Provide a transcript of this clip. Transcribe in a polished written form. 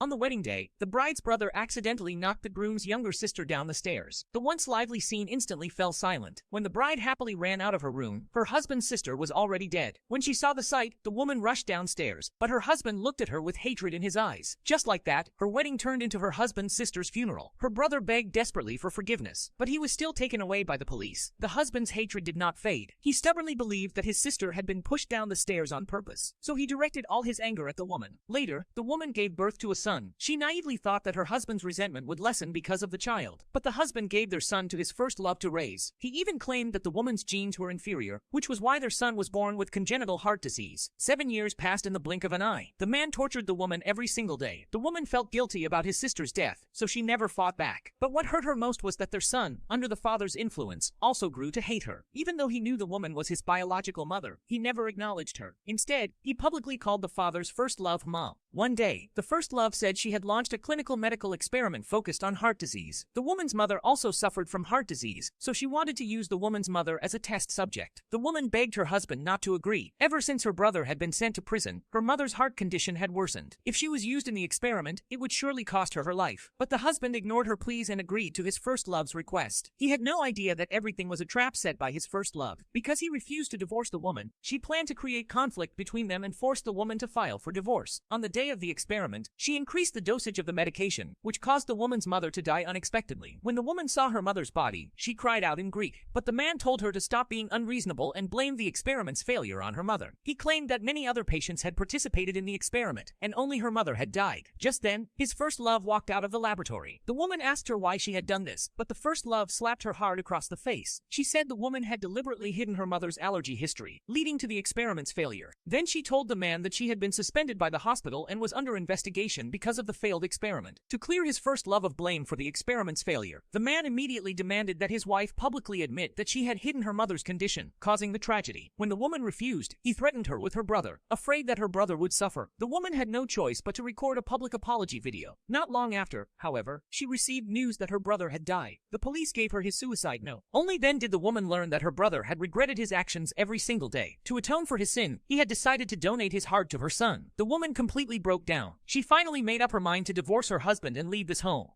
On the wedding day, the bride's brother accidentally knocked the groom's younger sister down the stairs. The once lively scene instantly fell silent. When the bride happily ran out of her room, her husband's sister was already dead. When she saw the sight, the woman rushed downstairs, but her husband looked at her with hatred in his eyes. Just like that, her wedding turned into her husband's sister's funeral. Her brother begged desperately for forgiveness, but he was still taken away by the police. The husband's hatred did not fade. He stubbornly believed that his sister had been pushed down the stairs on purpose, so he directed all his anger at the woman. Later, the woman gave birth to a son. She naively thought that her husband's resentment would lessen because of the child, but the husband gave their son to his first love to raise. He even claimed that the woman's genes were inferior, which was why their son was born with congenital heart disease. 7 years passed in the blink of an eye. The man tortured the woman every single day. The woman felt guilty about his sister's death, so she never fought back. But what hurt her most was that their son, under the father's influence, also grew to hate her. Even though he knew the woman was his biological mother, he never acknowledged her. Instead, he publicly called the father's first love mom. One day, the first love said she had launched a clinical medical experiment focused on heart disease. The woman's mother also suffered from heart disease, so she wanted to use the woman's mother as a test subject. The woman begged her husband not to agree. Ever since her brother had been sent to prison, her mother's heart condition had worsened. If she was used in the experiment, it would surely cost her her life. But the husband ignored her pleas and agreed to his first love's request. He had no idea that everything was a trap set by his first love. Because he refused to divorce the woman, she planned to create conflict between them and force the woman to file for divorce. On the day of the experiment, she increased the dosage of the medication, which caused the woman's mother to die unexpectedly. When the woman saw her mother's body, she cried out in grief. But the man told her to stop being unreasonable and blamed the experiment's failure on her mother. He claimed that many other patients had participated in the experiment, and only her mother had died. Just then, his first love walked out of the laboratory. The woman asked her why she had done this, but the first love slapped her hard across the face. She said the woman had deliberately hidden her mother's allergy history, leading to the experiment's failure. Then she told the man that she had been suspended by the hospital and was under investigation because of the failed experiment. To clear his first love of blame for the experiment's failure, the man immediately demanded that his wife publicly admit that she had hidden her mother's condition, causing the tragedy. When the woman refused, he threatened her with her brother, afraid that her brother would suffer. The woman had no choice but to record a public apology video. Not long after, however, she received news that her brother had died. The police gave her his suicide note. Only then did the woman learn that her brother had regretted his actions every single day. To atone for his sin, he had decided to donate his heart to her son. The woman completely broke down. She finally made up her mind to divorce her husband and leave this home.